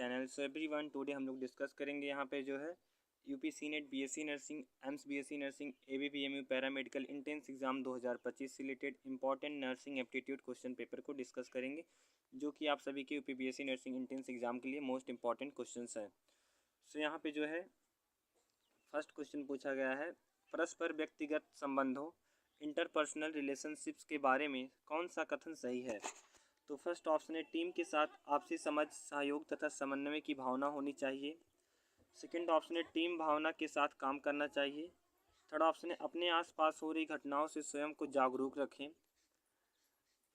Channel. So everyone, today हम लोग discuss करेंगे यहाँ पे जो है U P C net B Sc nursing, AIIMS B Sc nursing, A B P M U paramedical entrance exam 2025 से related important nursing aptitude question paper को डिस्कस करेंगे, जो कि आप सभी के UP B Sc nursing entrance exam के लिए मोस्ट इंपॉर्टेंट क्वेश्चन हैं। सो यहाँ पे जो है फर्स्ट क्वेश्चन पूछा गया है, परस्पर व्यक्तिगत संबंधों इंटरपर्सनल रिलेशनशिप्स के बारे में कौन सा कथन सही है। तो फर्स्ट ऑप्शन है, टीम के साथ आपसी समझ, सहयोग तथा समन्वय की भावना होनी चाहिए। सेकंड ऑप्शन है, टीम भावना के साथ काम करना चाहिए। थर्ड ऑप्शन है, अपने आसपास हो रही घटनाओं से स्वयं को जागरूक रखें।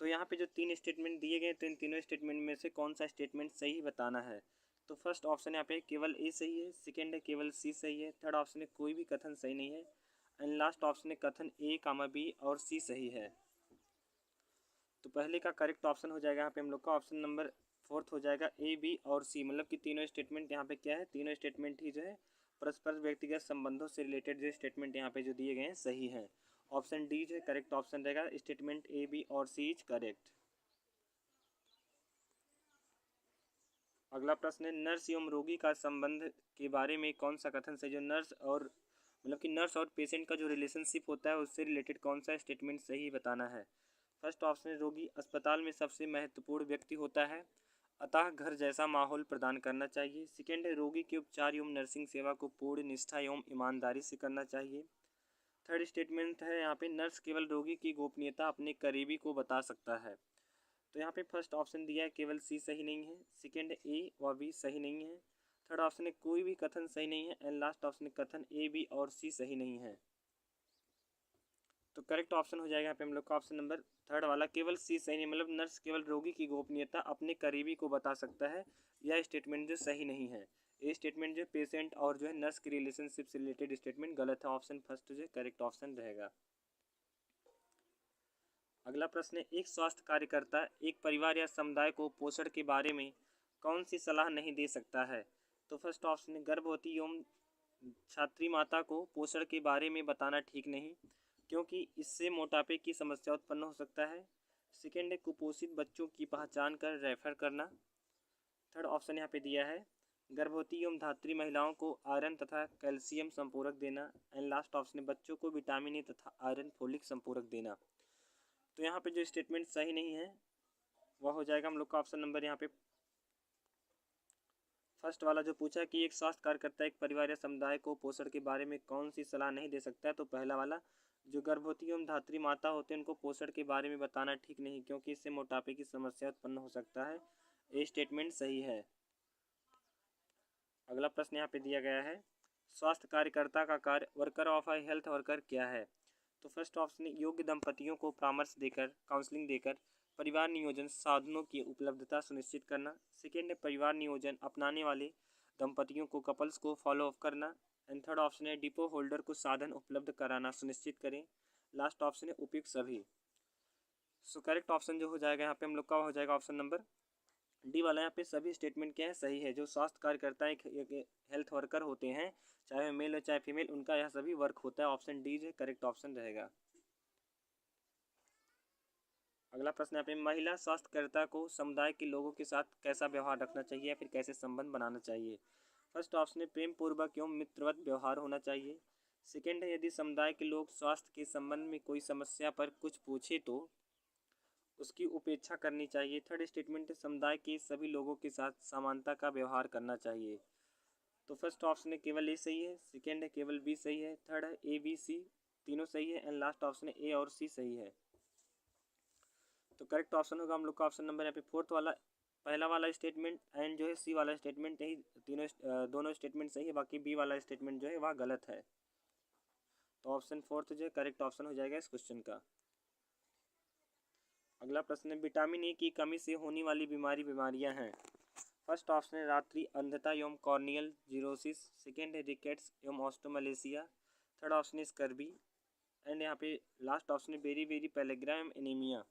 तो यहाँ पे जो तीन स्टेटमेंट दिए गए तो इन तीनों स्टेटमेंट में से कौन सा स्टेटमेंट सही बताना है। तो फर्स्ट ऑप्शन यहाँ पे केवल ए सही है, सेकेंड है केवल सी सही है, थर्ड ऑप्शन है कोई भी कथन सही नहीं है, एंड लास्ट ऑप्शन है कथन ए कामा बी और सी सही है। तो पहले का करेक्ट ऑप्शन हो जाएगा यहाँ पे हम लोग का ऑप्शन नंबर फोर्थ हो जाएगा, ए बी और सी, मतलब कि तीनों स्टेटमेंट यहाँ पे क्या है, तीनों स्टेटमेंट ही जो है परस्पर व्यक्तिगत संबंधों से रिलेटेड जो स्टेटमेंट यहाँ पे जो दिए गए हैं सही हैं। ऑप्शन डी जो है करेक्ट ऑप्शन रहेगा, स्टेटमेंट ए बी और सी इज करेक्ट। अगला प्रश्न है, नर्स एवं रोगी का संबंध के बारे में कौन सा कथन सही। जो नर्स और मतलब कि नर्स और पेशेंट का जो रिलेशनशिप होता है उससे रिलेटेड कौन सा स्टेटमेंट सही बताना है। फर्स्ट ऑप्शन है, रोगी अस्पताल में सबसे महत्वपूर्ण व्यक्ति होता है, अतः घर जैसा माहौल प्रदान करना चाहिए। सेकेंड है, रोगी के उपचार एवं नर्सिंग सेवा को पूर्ण निष्ठा एवं ईमानदारी से करना चाहिए। थर्ड स्टेटमेंट है यहाँ पे, नर्स केवल रोगी की गोपनीयता अपने करीबी को बता सकता है। तो यहाँ पे फर्स्ट ऑप्शन दिया है केवल सी सही नहीं है, सेकेंड ए व बी सही नहीं है, थर्ड ऑप्शन है कोई भी कथन सही नहीं है, एंड लास्ट ऑप्शन है कथन ए बी और सी सही नहीं है। तो करेक्ट ऑप्शन हो जाएगा यहाँ पे हम लोग का ऑप्शन नंबर थर्ड वाला, केवल सी सही नहीं, मतलब नर्स केवल रोगी की गोपनीयता अपने करीबी को बता सकता है, यह स्टेटमेंट जो सही नहीं है। ये स्टेटमेंट जो पेशेंट और जो है नर्स की रिलेशनशिप से रिलेटेड स्टेटमेंट गलत है। ऑप्शन फर्स्ट जो है करेक्ट ऑप्शन रहेगा। अगला प्रश्न है, एक स्वास्थ्य कार्यकर्ता एक परिवार या समुदाय को पोषण के बारे में कौन सी सलाह नहीं दे सकता है। तो फर्स्ट ऑप्शन है, गर्भवती एवं छात्री माता को पोषण के बारे में बताना ठीक नहीं, क्योंकि इससे मोटापे की समस्या उत्पन्न हो सकता है। सेकेंड है, कुपोषित बच्चों की पहचान कर रेफर करना। थर्ड ऑप्शन यहाँ पे दिया है, गर्भवती एवं धात्री महिलाओं को आयरन तथा कैल्शियम संपूरक देना, एंड लास्ट ऑप्शन है बच्चों को विटामिन ए तथा आयरन फोलिक संपूरक देना। तो यहाँ पे जो स्टेटमेंट सही नहीं है वह हो जाएगा हम लोग का ऑप्शन नंबर यहाँ पे फर्स्ट वाला, जो पूछा कि एक स्वास्थ्य कार्यकर्ता एक परिवार या समुदाय को पोषण के बारे में कौन सी सलाह नहीं दे सकता है। तो पहला वाला, जो गर्भवती एवं धात्री माता होते हैं उनको पोषण के बारे में बताना ठीक नहीं, क्योंकि इससे मोटापे की समस्या उत्पन्न हो सकता है। ये स्टेटमेंट सही है। अगला प्रश्न यहाँ पे दिया गया है, स्वास्थ्य कार्यकर्ता का कार्य worker of a health worker क्या है। तो फर्स्ट ऑप्शन, योग्य दंपतियों को परामर्श देकर, काउंसलिंग देकर परिवार नियोजन साधनों की उपलब्धता सुनिश्चित करना। सेकेंड है, परिवार नियोजन अपनाने वाले दंपतियों को कपल्स को फॉलो अप करना। एंड थर्ड ऑप्शन है, डिपो होल्डर को साधन उपलब्ध कराना सुनिश्चित करें। लास्ट ऑप्शन है उपयुक्त सभी। सो करेक्ट ऑप्शन जो हो जाएगा यहाँ पे हम लोग का हो जाएगा ऑप्शन नंबर डी वाला। यहाँ पे सभी स्टेटमेंट क्या है, सही है। जो स्वास्थ्य कार्यकर्ता एक हेल्थ वर्कर होते हैं, चाहे मेल हो चाहे फीमेल, उनका यह सभी वर्क होता है। ऑप्शन डी जो करेक्ट ऑप्शन रहेगा। अगला प्रश्न यहाँ पे, महिला स्वास्थ्यकर्ता को समुदाय के लोगों के साथ कैसा व्यवहार रखना चाहिए या फिर कैसे संबंध बनाना चाहिए। फर्स्ट ऑप्शन है, प्रेम पूर्वक एवं मित्रवत व्यवहार होना चाहिए। सेकेंड है, यदि समुदाय के लोग स्वास्थ्य के संबंध में कोई समस्या पर कुछ पूछे तो उसकी उपेक्षा करनी चाहिए। थर्ड स्टेटमेंट है, समुदाय के सभी लोगों के साथ समानता का व्यवहार करना चाहिए। तो फर्स्ट ऑप्शन है केवल ए सही है, सेकेंड है केवल बी सही है, थर्ड है ए बी सी तीनों सही है, एंड लास्ट ऑप्शन है ए और सी सही है। तो करेक्ट ऑप्शन होगा हम लोग का ऑप्शन नंबर यहाँ पे फोर्थ वाला, पहला वाला स्टेटमेंट एंड जो है सी वाला स्टेटमेंट, यही तीनों दोनों स्टेटमेंट सही है, बाकी बी वाला स्टेटमेंट जो है वह गलत है। तो ऑप्शन फोर्थ जो है करेक्ट ऑप्शन हो जाएगा इस क्वेश्चन का। अगला प्रश्न है, विटामिन ए की कमी से होने वाली बीमारियां हैं। फर्स्ट ऑप्शन है रात्रि अंधता एवं कॉर्नियल जीरोसिस, सेकेंड है रिकेट्स एवं ऑस्टोमलेशिया, थर्ड ऑप्शन है स्कर्बी, एंड यहाँ पे लास्ट ऑप्शन है बेरी बेरी पेलेग्राम एनीमिया।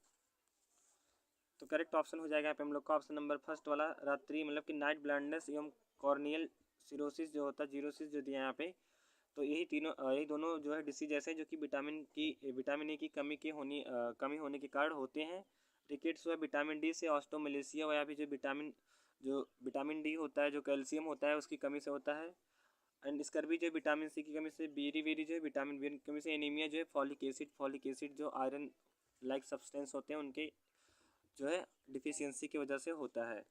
तो करेक्ट ऑप्शन हो जाएगा यहाँ पे हम लोग का ऑप्शन नंबर फर्स्ट वाला, रात्रि मतलब कि नाइट ब्लाइंडनेस एवं कॉर्नियल सिरोसिस जो होता है, जीरोसिस जो दिया यहाँ पे। तो यही दोनों जो है डिसीज ऐसे जो कि विटामिन ए की कमी होने के कारण होते हैं। रिकेट्स हुआ विटामिन डी से, ऑस्टोमलेशिया हुआ या फिर जो विटामिन जो विटामिन डी होता है, जो कैल्शियम होता है, उसकी कमी से होता है। एंड स्कर्वी जो है विटामिन सी की कमी से, बेरी बेरी जो है विटामिन बी की कमी से, एनीमिया जो है फॉलिक एसिड जो आयरन लाइक सब्सटेंस होते हैं उनके जो है डिफिशियंसी की वजह से होता है।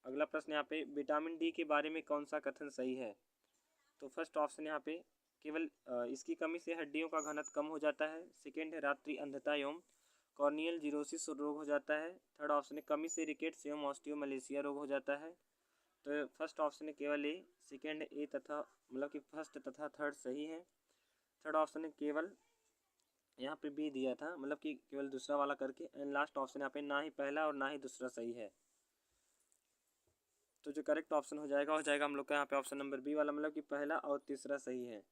अगला प्रश्न यहाँ पे, विटामिन डी के बारे में कौन सा कथन सही है? तो फर्स्ट ऑप्शन यहाँ पे, केवल इसकी कमी से हड्डियों का घनत्व कम हो जाता है। सेकेंड है रात्रि अंधता एवं कॉर्नियल जीरोसिस रोग हो जाता है। थर्ड ऑप्शन है कमी से रिकेट्स एवं ऑस्टियोमलेशिया रोग हो जाता है। तो फर्स्ट ऑप्शन है केवल ए, सेकेंड ए तथा मतलब कि फर्स्ट तथा थर्ड सही है। थर्ड ऑप्शन है केवल, यहाँ पे बी दिया था, मतलब कि केवल दूसरा वाला करके। एंड लास्ट ऑप्शन यहाँ पे ना ही पहला और ना ही दूसरा सही है। तो जो करेक्ट ऑप्शन हो जाएगा हम लोग का यहाँ पे ऑप्शन नंबर बी वाला, मतलब कि पहला और तीसरा सही है।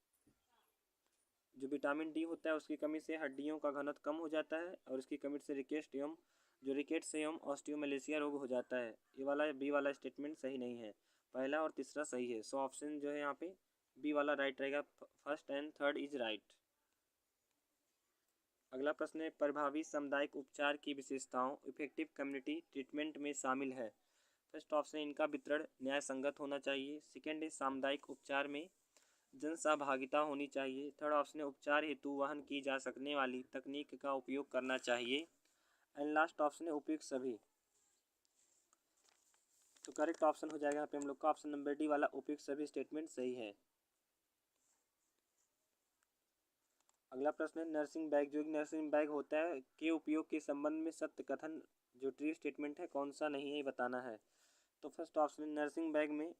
जो विटामिन डी होता है उसकी कमी से हड्डियों का घनत्व कम हो जाता है और इसकी कमी से रिकेट्स एवं ऑस्टियोमलेशिया रोग हो जाता है। ये वाला बी वाला स्टेटमेंट सही नहीं है, पहला और तीसरा सही है। सो ऑप्शन जो है यहाँ पे बी वाला राइट रहेगा, first and third is right. अगला प्रश्न है, प्रभावी सामुदायिक उपचार की विशेषताओं इफेक्टिव कम्युनिटी ट्रीटमेंट में शामिल है। फर्स्ट ऑप्शन, इनका वितरण न्याय संगत होना चाहिए। सेकेंड है सामुदायिक उपचार में जन सहभागिता होनी चाहिए। थर्ड ऑप्शन है उपचार हेतु वहन की जा सकने वाली तकनीक का उपयोग करना चाहिए। एंड लास्ट ऑप्शन है उपयुक्त सभी। तो करेक्ट ऑप्शन हो जाएगा यहाँ पे हम लोग का ऑप्शन नंबर डी वाला, उपयुक्त सभी स्टेटमेंट सही है। अगला प्रश्न है, नर्सिंग बैग, जो नर्सिंग बैग होता है के उपयोग के संबंध में सत्य कथन जो ट्रू स्टेटमेंट है कौन सा नहीं है, ये बताना है। तो फर्स्ट ऑप्शन है नर्सिंग बैग में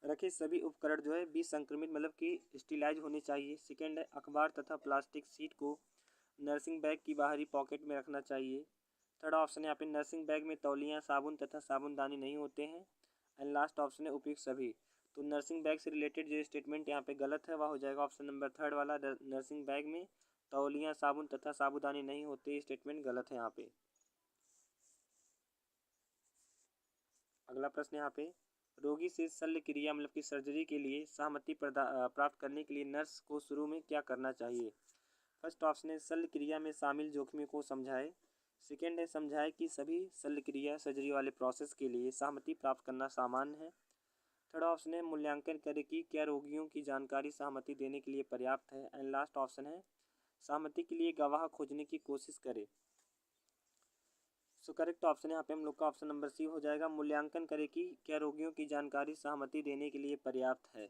रखे सभी उपकरण जो है विसंक्रमित मतलब कि स्टीलाइज होनी चाहिए। सेकेंड है अखबार तथा प्लास्टिक सीट को नर्सिंग बैग की बाहरी पॉकेट में रखना चाहिए। थर्ड ऑप्शन है यहाँ पे नर्सिंग बैग में तौलियाँ, साबुन तथा साबुनदानी नहीं होते हैं। एंड लास्ट ऑप्शन है उपयुक्त सभी। तो नर्सिंग बैग से रिलेटेड जो स्टेटमेंट यहाँ पे गलत है वह हो जाएगा ऑप्शन नंबर थर्ड वाला, नर्सिंग बैग में तौलियाँ, साबुन तथा साबुनदानी नहीं होते, स्टेटमेंट गलत है यहाँ पे। अगला प्रश्न यहाँ पे, रोगी से शल्य क्रिया मतलब कि सर्जरी के लिए सहमति प्राप्त करने के लिए नर्स को शुरू में क्या करना चाहिए? फर्स्ट ऑप्शन है शल्य क्रिया में शामिल जोखिमों को समझाए। सेकेंड है समझाए कि सभी शल्य क्रिया सर्जरी वाले प्रोसेस के लिए सहमति प्राप्त करना सामान्य है। थर्ड ऑप्शन है मूल्यांकन करे कि क्या रोगियों की जानकारी सहमति देने के लिए पर्याप्त है। एंड लास्ट ऑप्शन है सहमति के लिए गवाह खोजने की कोशिश करे। सो करेक्ट ऑप्शन यहाँ पे हम लोग का ऑप्शन नंबर सी हो जाएगा, मूल्यांकन करे कि क्या रोगियों की जानकारी सहमति देने के लिए पर्याप्त है।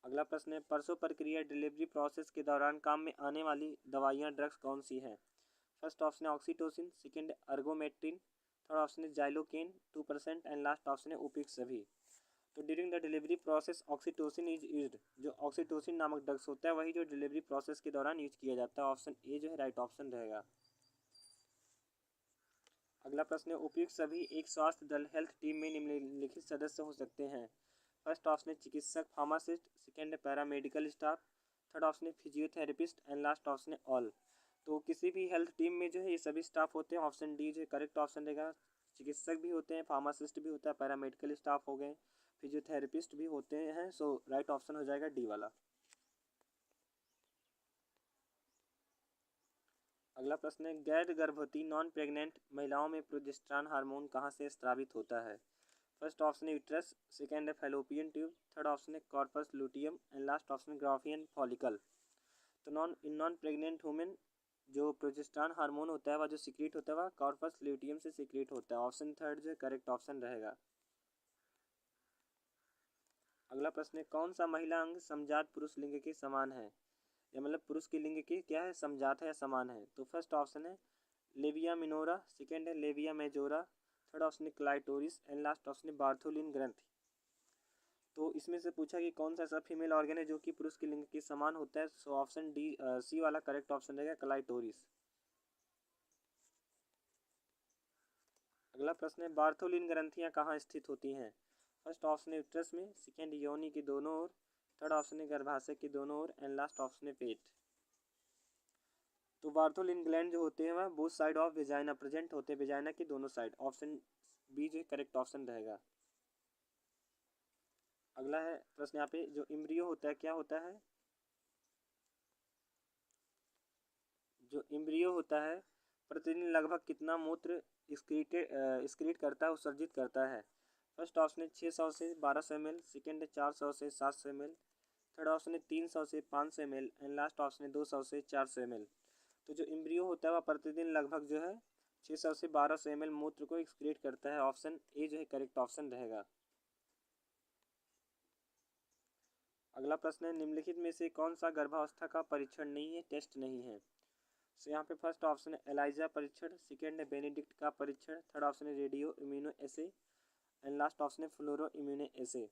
अगला प्रश्न है, प्रसव प्रक्रिया डिलीवरी प्रोसेस के दौरान काम में आने वाली दवाइयाँ ड्रग्स कौन सी हैं? फर्स्ट ऑप्शन है oxytocin, second ergometrine, third option है जाइलोकेन 2% एंड लास्ट ऑप्शन है उपयुक्त सभी। तो during the delivery process oxytocin is used, जो ऑक्सीटोसिन नामक ड्रग्स होता है वही जो डिलीवरी प्रोसेस के दौरान यूज किया जाता है। ऑप्शन ए जो है राइट ऑप्शन रहेगा। अगला प्रश्न है, उपयुक्त सभी एक स्वास्थ्य दल हेल्थ टीम में निम्नलिखित सदस्य हो सकते हैं। फर्स्ट ऑप्शन है चिकित्सक फार्मासिस्ट, सेकेंड है पैरामेडिकल स्टाफ, थर्ड ऑप्शन है फिजियोथेरेपिस्ट एंड लास्ट ऑप्शन है ऑल। तो किसी भी हेल्थ टीम में जो है ये सभी स्टाफ होते हैं, ऑप्शन डी जो है करेक्ट ऑप्शन रहेगा। चिकित्सक भी होते हैं, फार्मासिस्ट भी होता है, पैरामेडिकल स्टाफ हो गए, फिजियोथेरेपिस्ट भी होते हैं। सो राइट ऑप्शन हो जाएगा डी वाला। अगला प्रश्न है, गैर गर्भवती नॉन प्रेग्नेंट महिलाओं में प्रोजेस्टेरॉन हार्मोन कहाँ से स्रावित होता है? फर्स्ट ऑप्शन है यूट्रस, सेकेंड है फैलोपियन ट्यूब, थर्ड ऑप्शन है corpus luteum and last option है ग्राफियन फॉलिकल। तो नॉन प्रेग्नेंट वुमेन जो प्रोजेस्टेरॉन हार्मोन होता है वह जो सीक्रेट होता है वह कॉर्पस ल्यूटियम से सीक्रेट होता है। ऑप्शन थर्ड जो है करेक्ट ऑप्शन रहेगा। अगला प्रश्न है, कौन सा महिला अंग समजात पुरुष लिंग के समान है? या मतलब पुरुष के लिंग के क्या है, समजात है या समान है? तो फर्स्ट ऑप्शन है लेविया मिनोरा, सेकेंड है लेविया मेजोरा, थर्ड ऑप्शन है क्लाइटोरिस एंड लास्ट ऑप्शन है बार्थोलिन ग्रंथि। तो इसमें से पूछा कि कौन सा ऐसा फीमेल ऑर्गन है जो कि पुरुष के लिंग के समान होता है। सो ऑप्शन डी सी वाला करेक्ट ऑप्शन रहेगा, क्लाइटोरिस। अगला प्रश्न है, बार्थोलिन ग्रंथियां कहाँ स्थित होती हैं? फर्स्ट ऑप्शन है यूट्रस में, सेकेंड योनि के दोनों ओर, थर्ड ऑप्शन है गर्भाशय के दोनों ओर एंड लास्ट ऑप्शन है पेट। तो बार्थोलिन ग्लैंड जो होते हैं वह both side of vagina present होते हैं, वेजाइना के दोनों साइड। ऑप्शन बी जो करेक्ट ऑप्शन रहेगा। अगला है प्रश्न यहाँ पे, जो इम्ब्रियो होता है क्या होता है? जो एम्ब्रियो होता है प्रतिदिन लगभग कितना मूत्र एक्सक्रीट करता है, उत्सर्जित करता है? फर्स्ट ऑप्शन है 600 से 1200 ml, सेकेंड है 400 से 700 ml, थर्ड ऑप्शन है 300 से 500 ml एंड लास्ट ऑप्शन है 200 से 400 ml। तो जो एम्ब्रियो होता है वह प्रतिदिन लगभग जो है 600 से 1200 ml मूत्र को एक्सक्रीट करता है। ऑप्शन ए जो है करेक्ट ऑप्शन रहेगा। अगला प्रश्न है निम्नलिखित में से कौन सा गर्भावस्था का परीक्षण नहीं है, टेस्ट नहीं है? सो यहाँ पे फर्स्ट ऑप्शन है एलाइजा परीक्षण, सेकेंड है बेनेडिक्ट का परीक्षण, थर्ड ऑप्शन है radio immuno essay and last option है फ्लोरो इम्यूनो एसे।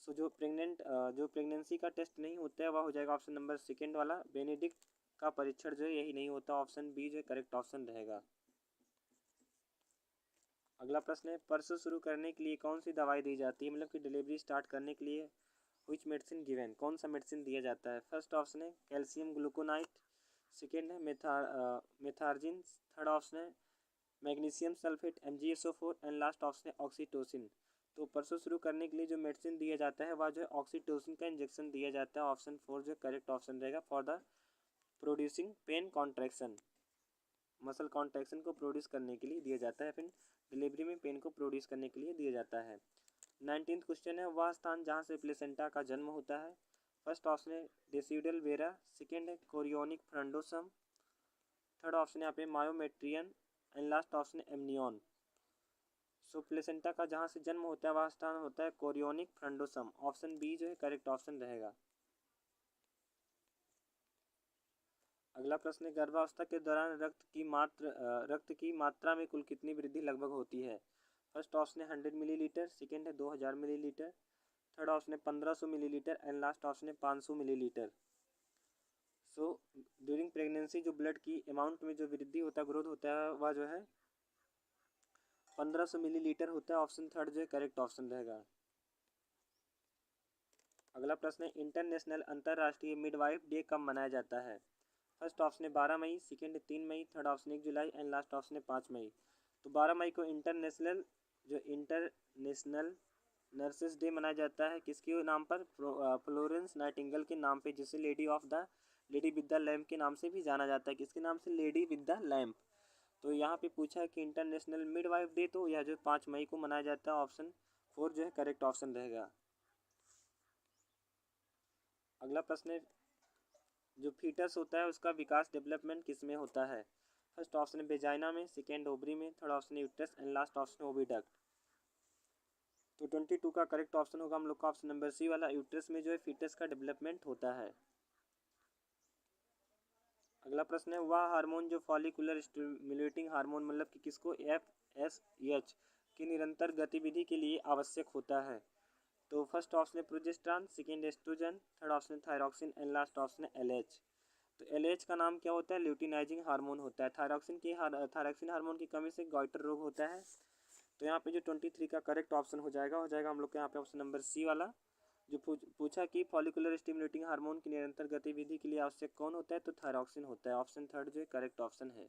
सो जो प्रेगनेंसी का टेस्ट नहीं होता है वह हो जाएगा ऑप्शन नंबर सेकेंड वाला, बेनेडिक्ट का परीक्षण जो है यही नहीं होता, ऑप्शन बी जो है करेक्ट ऑप्शन रहेगा। अगला प्रश्न है परसों शुरू करने के लिए कौन सी दवाई दी जाती है, मतलब कि डिलीवरी स्टार्ट करने के लिए विच मेडिसिन गिवन, कौन सा मेडिसिन दिया जाता है? फर्स्ट ऑप्शन है कैल्शियम ग्लूकोनाइट, सेकेंड है मेथार्जिन, थर्ड ऑप्शन है magnesium sulphate MgSO4 and last option है ऑक्सीटोसिन। तो परसों शुरू करने के लिए जो मेडिसिन दिया जाता है वह जो है ऑक्सीटोसिन का इंजेक्शन दिया जाता है। ऑप्शन 4 जो करेक्ट ऑप्शन रहेगा for the producing pain contraction, muscle contraction को प्रोड्यूस करने के लिए दिया जाता है, फिर डिलीवरी में पेन को प्रोड्यूस करने के लिए दिया जाता है। 19th क्वेश्चन है वह स्थान जहाँ से प्लेसेंटा का जन्म होता है? फर्स्ट ऑप्शन है डेसिडल वेरा, सेकेंड है कोरियोनिक फ्रंडोसम, थर्ड ऑप्शन है यहाँ पे मायोमेट्रियन एंड लास्ट ऑप्शन है एमनियन। सो प्लेसेंटा का जहाँ से जन्म होता है वह स्थान होता है कोरियोनिक फ्रंडोसम, ऑप्शन बी जो है करेक्ट ऑप्शन रहेगा। अगला प्रश्न है गर्भावस्था के दौरान रक्त की मात्रा में कुल कितनी वृद्धि लगभग होती है? फर्स्ट ऑप्शन है 100 मिलीलीटर, सेकेंड है 2000 मिलीलीटर, थर्ड ऑप्शन है 1500 मिलीलीटर एंड लास्ट ऑप्शन है 500 मिलीलीटर। सो ड्यूरिंग प्रेगनेंसी जो ब्लड की अमाउंट में जो वृद्धि होता है, ग्रोथ होता है, वह जो है 1500 मिलीलीटर होता है, ऑप्शन थर्ड जो है करेक्ट ऑप्शन रहेगा। अगला प्रश्न है इंटरनेशनल अंतर्राष्ट्रीय मिडवाइफ डे कब मनाया जाता है? फर्स्ट ऑप्शन है 12 मई, सेकेंड है 3 मई, थर्ड ऑप्शन 1 जुलाई एंड लास्ट ऑप्शन है 5 मई। तो 12 मई को इंटरनेशनल नर्सेस डे मनाया जाता है, किसके नाम पर? फ्लोरेंस नाइटिंगेल के नाम पे, जिसे लेडी विद द लैम्प के नाम से भी जाना जाता है। किसके नाम से? Lady with the lamp. तो यहाँ पे पूछा है कि इंटरनेशनल मिडवाइफ डे, तो यह जो 5 मई को मनाया जाता है, ऑप्शन 4 जो है करेक्ट ऑप्शन रहेगा। अगला प्रश्न है जो फीटस होता है उसका विकास डेवलपमेंट किस में होता है? फर्स्ट ऑप्शन है वेजाइना में, सेकेंड ओवरी में, थर्ड ऑप्शन है यूट्रस एंड लास्ट ऑप्शन है ओविडक्ट। तो 22 का करेक्ट ऑप्शन होगा हम लोग का ऑप्शन नंबर सी वाला, यूट्रस में जो है फीटस का डेवलपमेंट होता है। अगला प्रश्न है वह हार्मोन जो फॉलिकुलर स्टिमुलेटिंग हार्मोन मतलब कि किसको FSH की निरंतर गतिविधि के लिए आवश्यक होता है? तो फर्स्ट ऑप्शन है progesterone, second oestrogen, third option है थायरॉक्सिन एंड लास्ट ऑप्शन है LH। तो LH का नाम क्या होता है? ल्यूटिनाइजिंग हार्मोन होता है। थायरॉक्सिन हार्मोन की कमी से गॉइटर रोग होता है। तो यहाँ पे जो 23 का करेक्ट ऑप्शन हो जाएगा हम लोग के यहाँ पे ऑप्शन नंबर सी वाला, जो पूछा कि फॉलिकुलर स्टिमुलेटिंग हार्मोन की निरंतर गतिविधि के लिए आवश्यक कौन होता है? तो थायरॉक्सिन होता है, ऑप्शन थर्ड जो है करेक्ट ऑप्शन है।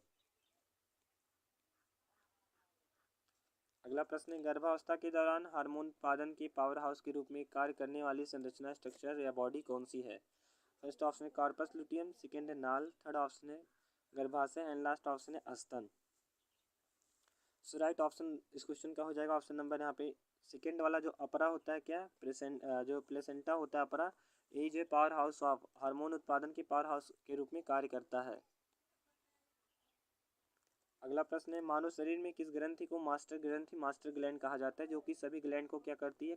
अगला प्रश्न है गर्भावस्था के दौरान हार्मोन उत्पादन के पावर हाउस के रूप में कार्य करने वाली संरचना स्ट्रक्चर या बॉडी कौन सी है? फर्स्ट ऑप्शन है कॉर्पस लुटियम, सेकेंड है नाल, थर्ड ऑप्शन है गर्भाशय एंड लास्ट ऑप्शन है स्तन। सो राइट ऑप्शन इस क्वेश्चन का हो जाएगा ऑप्शन नंबर यहाँ पे सेकेंड वाला, जो अपरा होता है क्या जो प्लेसेंटा होता है अपरा, यही जो पावर हाउस ऑफ हार्मोन उत्पादन के पावर हाउस के रूप में कार्य करता है। अगला प्रश्न है मानव शरीर में किस ग्रंथि को मास्टर ग्लैंड कहा जाता है, जो कि सभी ग्लैंड को क्या करती है?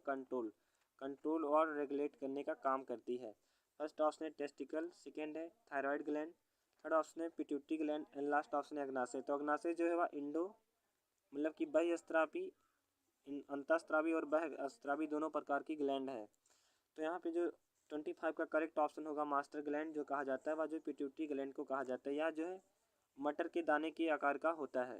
कंट्रोल और रेगुलेट करने का काम करती है। फर्स्ट ऑप्शन है टेस्टिकल, सेकेंड है थायराइड ग्लैंड, थर्ड ऑप्शन है pituitary gland and last option है अग्नाशय। तो अग्नाशय जो है वह मतलब कि बहिःस्रावी, अंतःस्रावी और बहिःस्रावी दोनों प्रकार की ग्लैंड है। तो यहाँ पे जो 25 का करेक्ट ऑप्शन होगा मास्टर ग्लैंड जो कहा जाता है, वह जो पिट्यूटरी ग्लैंड को कहा जाता है। यह जो है मटर के दाने के आकार का होता है।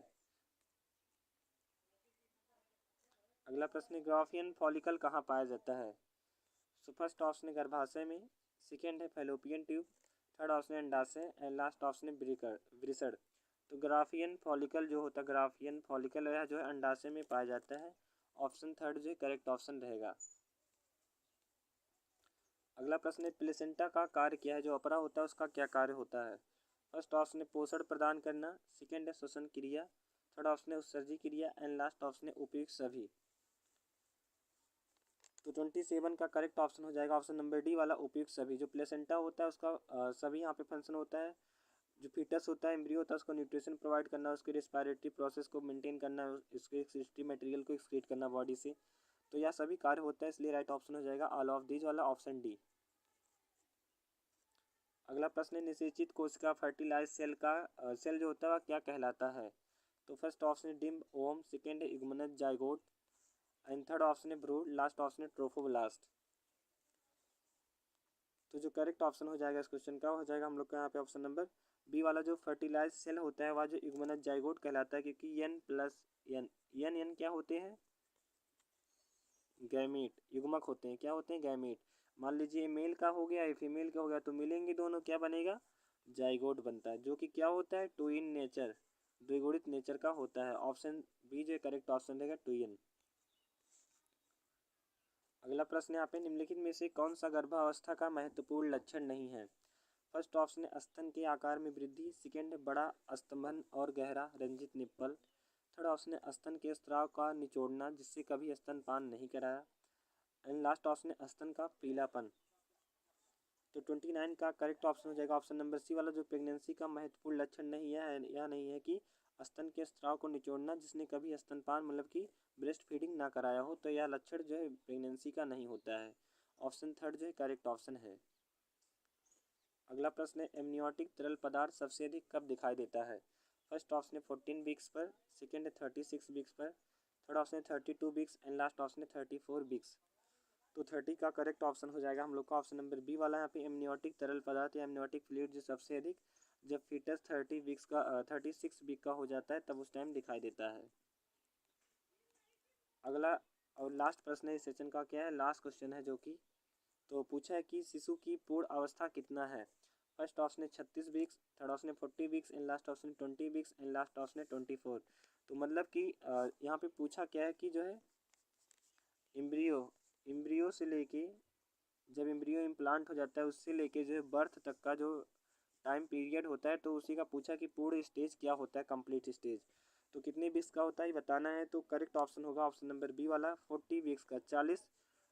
अगला प्रश्न ग्राफियन फॉलिकल कहाँ पाया जाता है? सो फर्स्ट ऑप्शन है गर्भाशय में, सेकेंड है फैलोपियन ट्यूब, थर्ड ऑप्शन है अंडाशय एंड लास्ट ऑप्शन है वृषण। तो ग्राफियन फॉलिकल यह जो है अंडाशय में पाया जाता है, ऑप्शन थर्ड जो है करेक्ट ऑप्शन रहेगा। अगला प्रश्न है प्लेसेंटा का कार्य क्या है? जो अपरा होता है उसका क्या कार्य होता है? फर्स्ट ऑप्शन है पोषण प्रदान करना, सेकेंड है श्वसन क्रिया, थर्ड ऑप्शन है उत्सर्जी क्रिया एंड लास्ट ऑप्शन है उपयुक्त सभी। तो 27 का करेक्ट ऑप्शन हो जाएगा ऑप्शन नंबर डी वाला उपयुक्त सभी। जो प्लेसेंटा होता है उसका सभी यहाँ पे फंक्शन होता है। जो फीटस होता है, एम्ब्रियो होता है, उसको न्यूट्रिशन प्रोवाइड करना, उसके रेस्पिरेटरी प्रोसेस को मेंटेन करना, उसके एक्सक्रीटरी मटेरियल को एक्सक्रीट करना बॉडी से, तो यह सभी कार्य होता है, इसलिए राइट ऑप्शन हो जाएगा ऑल ऑफ दीज वाला ऑप्शन डी। अगला प्रश्न है निषेचित कोशिका फर्टिलाइज सेल जो होता है वह क्या कहलाता है। तो फर्स्ट ऑप्शन है डिम्ब ओम, सेकेंड है इग्मनस जाइगोट एंड थर्ड ऑप्शन है ब्रूड, लास्ट ऑप्शन है ट्रोफोब्लास्ट। तो जो करेक्ट ऑप्शन हो जाएगा इस क्वेश्चन का हो जाएगा हम लोग का यहाँ पे ऑप्शन नंबर बी वाला। जो फर्टिलाइज सेल होता है वह जो इग्मनस जाइगोट कहलाता है, क्योंकि N plus N N N क्या होते हैं, गैमीट, युग्मक होते हैं। क्या होते हैं, गैमीट। मान लीजिए मेल का हो गया या फीमेल का हो गया, तो मिलेंगे दोनों, क्या बनेगा, जाइगोट बनता है, जो कि क्या होता है, ट्विन नेचर, द्विगुणित नेचर का होता है। ऑप्शन बी जो करेक्ट ऑप्शन रहेगा ट्विन। अगला प्रश्न यहाँ पे निम्नलिखित में से कौन सा गर्भावस्था का महत्वपूर्ण लक्षण नहीं है। फर्स्ट ऑप्शन है स्तन के आकार में वृद्धि, सेकेंड है बड़ा स्तंभन और गहरा रंजित निप्पल, थर्ड ऑप्शन है स्तन के स्राव का निचोड़ना जिससे कभी स्तनपान नहीं कराया एंड लास्ट ऑप्शन है स्तन का पीलापन। तो 29 का करेक्ट ऑप्शन हो जाएगा ऑप्शन नंबर सी वाला। जो प्रेगनेंसी का महत्वपूर्ण लक्षण नहीं है यह नहीं है कि स्तन के स्राव को निचोड़ना जिसने कभी स्तनपान मतलब कि ब्रेस्ट फीडिंग ना कराया हो, तो यह लक्षण जो है प्रेगनेंसी का नहीं होता है। ऑप्शन थर्ड जो है करेक्ट ऑप्शन है। अगला प्रश्न है एमनियोटिक तरल पदार्थ सबसे अधिक कब दिखाई देता है। फर्स्ट ऑप्शन है 14 वीक्स पर, सेकेंड है 36 वीक्स पर, थर्ड ऑप्शन है 32 वीक्स एंड लास्ट ऑप्शन है 34 वीक्स। तो 30 का करेक्ट ऑप्शन हो जाएगा हम लोग का ऑप्शन नंबर बी वाला। यहाँ पे एमनियोटिक तरल पदार्थ या एमनियोटिक फ्लूइड जो सबसे अधिक जब फीटस 36 वीक का हो जाता है तब उस टाइम दिखाई देता है। अगला और लास्ट प्रश्न है इस सेशन का, क्या है, लास्ट क्वेश्चन है जो कि तो पूछा है कि शिशु की पूर्ण अवस्था कितना है। फर्स्ट ऑप्शन है 36 वीक्स, थर्ड ऑप्शन है 40 वीक्स एंड लास्ट ऑप्शन है 20 वीक्स एंड लास्ट ऑप्शन है 24। तो मतलब कि यहाँ पे पूछा क्या है कि जो है इम्ब्रियो से लेके जब एम्ब्रियो इम्प्लांट हो जाता है उससे लेके जो है बर्थ तक का जो टाइम पीरियड होता है, तो उसी का पूछा कि पूर्ण स्टेज क्या होता है, कंप्लीट स्टेज। तो कितने वीक्स का होता है ये बताना है। तो करेक्ट ऑप्शन होगा ऑप्शन नंबर बी वाला 40 वीक्स का, 40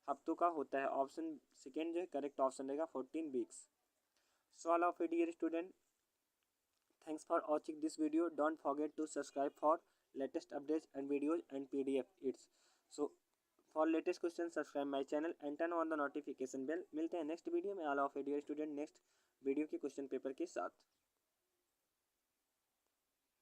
हफ्तों का होता है। ऑप्शन सेकेंड जो है करेक्ट ऑप्शन रहेगा 14 weeks. So all of dear student, thanks for watching this video. Don't forget to subscribe for latest updates and videos and PDF it's. So for latest questions subscribe my channel and turn on the notification bell. मिलते हैं next video में all of dear student next video के question paper के साथ।